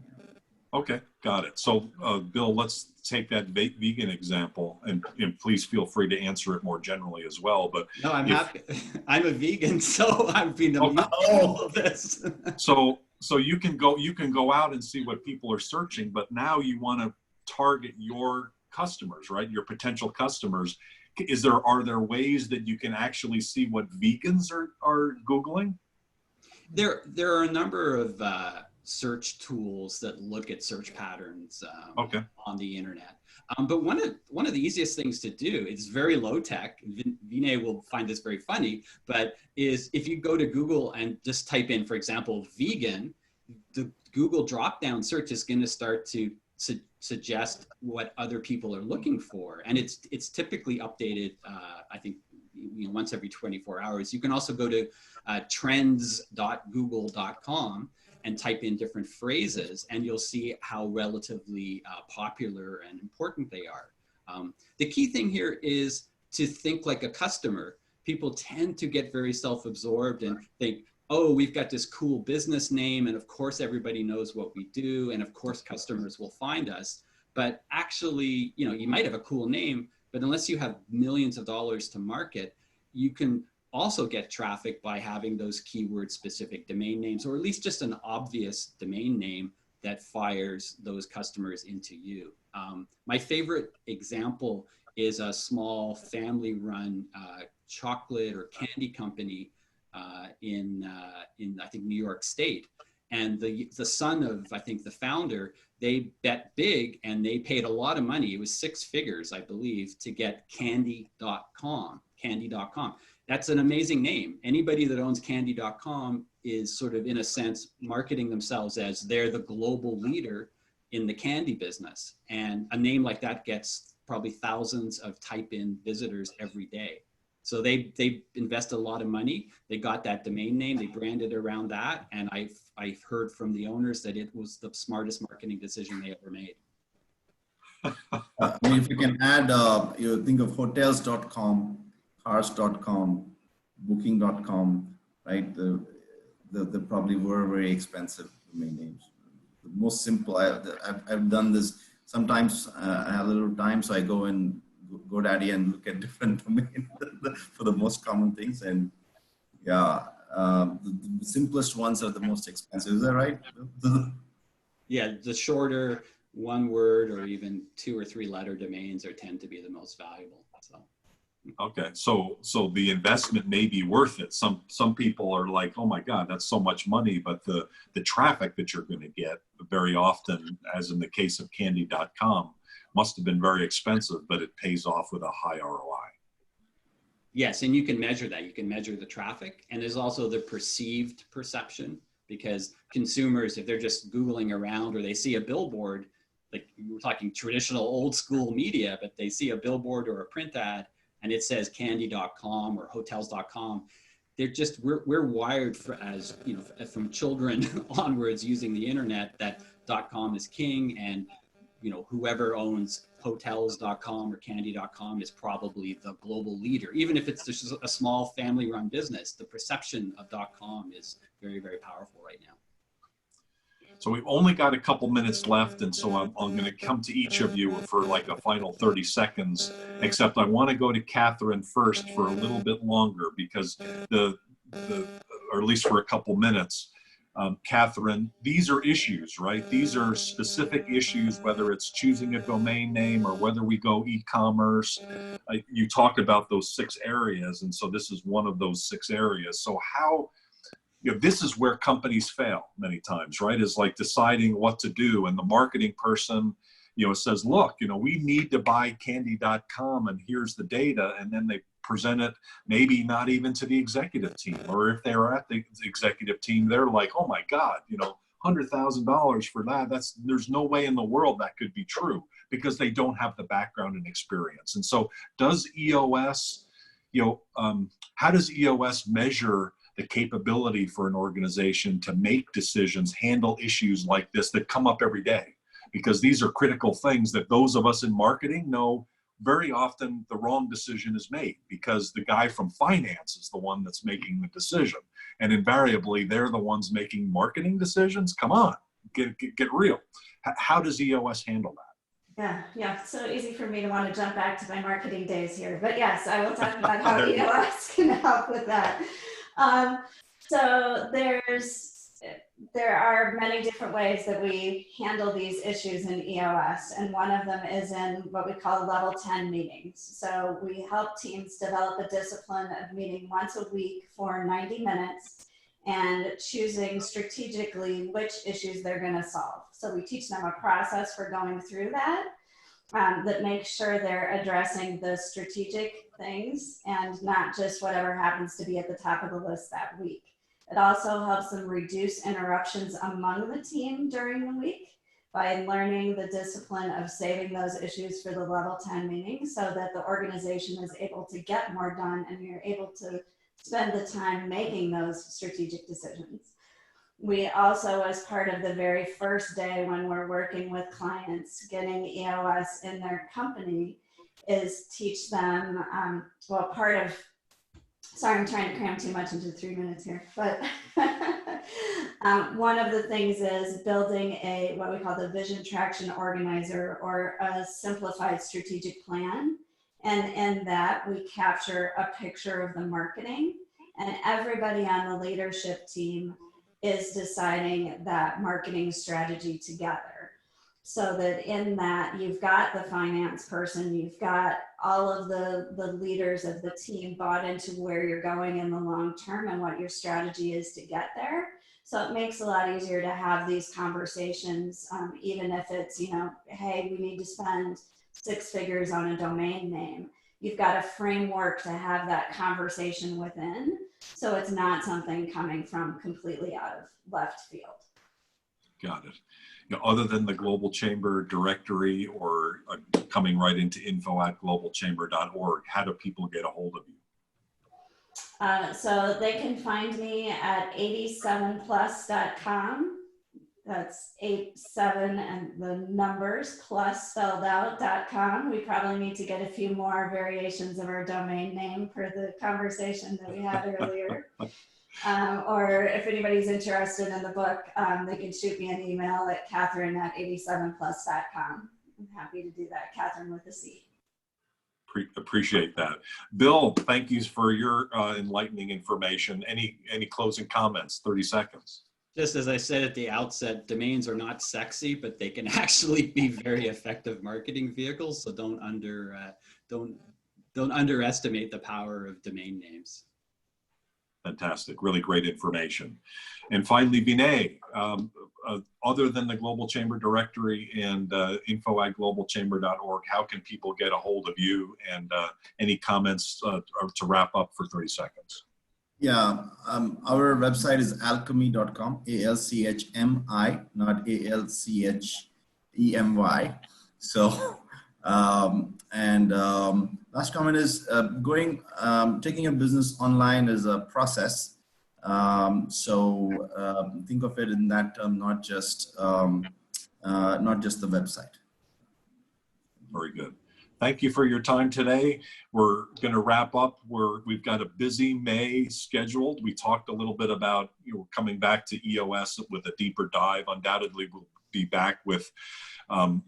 Okay, got it. So, Bill, let's take that vegan example, and please feel free to answer it more generally as well. But no, I'm happy. I'm a vegan, so I've been all of this. So you can go out and see what people are searching, but now you want to target your customers, right? Your potential customers. Are there ways that you can actually see what vegans are Googling? There are a number of search tools that look at search patterns on the internet. But one of the easiest things to do, it's very low tech, Vinay will find this very funny, but is if you go to Google and just type in, for example, vegan, the Google drop-down search is going to start to suggest what other people are looking for. And it's typically updated, I think, you know, once every 24 hours. You can also go to trends.google.com and type in different phrases, and you'll see how relatively popular and important they are. The key thing here is to think like a customer. People tend to get very self-absorbed and think, oh, we've got this cool business name, and of course everybody knows what we do, and of course customers will find us. But actually, you know, you might have a cool name, but unless you have millions of dollars to market, you can also get traffic by having those keyword specific domain names, or at least just an obvious domain name that fires those customers into you. My favorite example is a small family run chocolate or candy company in I think New York State. And the son of, I think, the founder, they bet big and they paid a lot of money. It was 6 figures, I believe, to get candy.com. That's an amazing name. Anybody that owns candy.com is sort of, in a sense, marketing themselves as they're the global leader in the candy business. And a name like that gets probably thousands of type-in visitors every day. So they invest a lot of money. They got that domain name, they branded around that. And I've heard from the owners that it was the smartest marketing decision they ever made. I mean, if you can add, you think of hotels.com, cars.com, booking.com, right? They probably were very expensive domain names. The most simple, I've done this. Sometimes I have a little time, so I go in GoDaddy and look at different domains for the most common things. And yeah, The simplest ones are the most expensive. Is that right? Yeah, the shorter one word or even 2 or 3 letter domains tend to be the most valuable. So. Okay, so the investment may be worth it. Some people are like, oh my God, that's so much money, but the traffic that you're going to get very often, as in the case of candy.com, must have been very expensive, but it pays off with a high ROI. Yes, and you can measure that. You can measure the traffic, and there's also the perceived perception, because consumers, if they're just Googling around or they see a billboard, like we're talking traditional old school media, but they see a billboard or a print ad and it says candy.com or hotels.com, they're just, we're wired for, as you know, from children onwards using the internet, that .com is king, and you know, whoever owns hotels.com or candy.com is probably the global leader. Even if it's just a small family run business, the perception of .com is very, very powerful right now. So we've only got a couple minutes left, and so I'm going to come to each of you for like a final 30 seconds, except I want to go to Catherine first for a little bit longer, because or at least for a couple minutes. Catherine, these are issues, right? These are specific issues, whether it's choosing a domain name or whether we go e-commerce. You talked about those 6 areas, and so this is one of those 6 areas. So how, you know, this is where companies fail many times, right? Is like deciding what to do, and the marketing person, you know, says, look, you know, we need to buy candy.com and here's the data, and then they present it maybe not even to the executive team, or if they're at the executive team, they're like, oh my God, you know, $100,000 for that, there's no way in the world that could be true, because they don't have the background and experience. And so does EOS, you know, how does EOS measure the capability for an organization to make decisions, handle issues like this that come up every day? Because these are critical things that those of us in marketing know very often the wrong decision is made, because the guy from finance is the one that's making the decision. And invariably, they're the ones making marketing decisions. Come on, get real. How does EOS handle that? Yeah, so easy for me to want to jump back to my marketing days here. But yes, I will talk about how EOS can help with that. So there are many different ways that we handle these issues in EOS, and one of them is in what we call level 10 meetings. So we help teams develop a discipline of meeting once a week for 90 minutes and choosing strategically which issues they're going to solve. So we teach them a process for going through that that makes sure they're addressing the strategic things and not just whatever happens to be at the top of the list that week. It also helps them reduce interruptions among the team during the week by learning the discipline of saving those issues for the level 10 meetings, so that the organization is able to get more done and you're able to spend the time making those strategic decisions. We also, as part of the very first day when we're working with clients getting EOS in their company, is teach them, sorry, I'm trying to cram too much into 3 minutes here, but one of the things is building what we call the vision traction organizer, or a simplified strategic plan. And in that, we capture a picture of the marketing, and everybody on the leadership team is deciding that marketing strategy together. So that in that, you've got the finance person, you've got all of the leaders of the team bought into where you're going in the long term and what your strategy is to get there. So it makes it a lot easier to have these conversations, even if it's, you know, hey, we need to spend 6 figures on a domain name. You've got a framework to have that conversation within, so it's not something coming from completely out of left field. Got it. You know, other than the Global Chamber directory or coming right into info@globalchamber.org, how do people get a hold of you? So they can find me at 87plus.com. That's 87 and the numbers plus spelled out.com. We probably need to get a few more variations of our domain name for the conversation that we had earlier. Or if anybody's interested in the book, they can shoot me an email at Catherine@87plus.com. I'm happy to do that, Catherine with a C. Appreciate that. Bill, thank you for your enlightening information. Any closing comments? 30 seconds. Just as I said at the outset, domains are not sexy, but they can actually be very effective marketing vehicles. So don't underestimate the power of domain names. Fantastic, really great information. And finally, Vinay, other than the Global Chamber Directory and info@globalchamber.org, how can people get a hold of you, and any comments to wrap up for 30 seconds? Yeah, our website is alchmi.com, A-L-C-H-M-I, not A-L-C-H-E-M-Y. So, last comment is taking a business online is a process. Think of it in that term, not just the website. Very good. Thank you for your time today. We're going to wrap up. We've got a busy May scheduled. We talked a little bit about coming back to EOS with a deeper dive. Undoubtedly, we'll be back with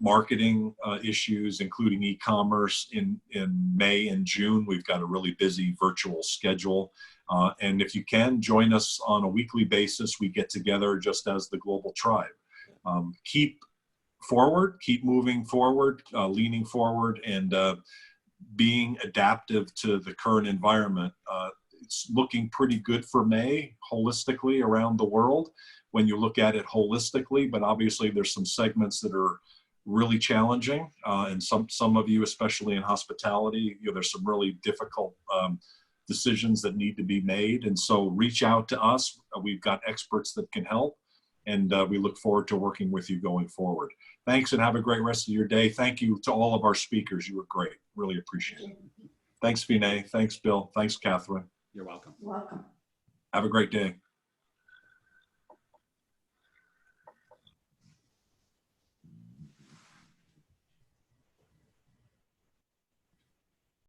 marketing issues, including e-commerce in May and June. We've got a really busy virtual schedule. And if you can, join us on a weekly basis. We get together just as the Global Tribe. Keep moving forward, leaning forward, and being adaptive to the current environment. It's looking pretty good for May holistically around the world when you look at it holistically, but obviously there's some segments that are really challenging, and some of you, especially in hospitality, there's some really difficult decisions that need to be made. And so reach out to us. We've got experts that can help, and we look forward to working with you going forward. Thanks, and have a great rest of your day. Thank you to all of our speakers. You were great. Really appreciate it. Thanks, Vinay. Thanks, Bill. Thanks, Catherine. You're welcome. Welcome. Have a great day.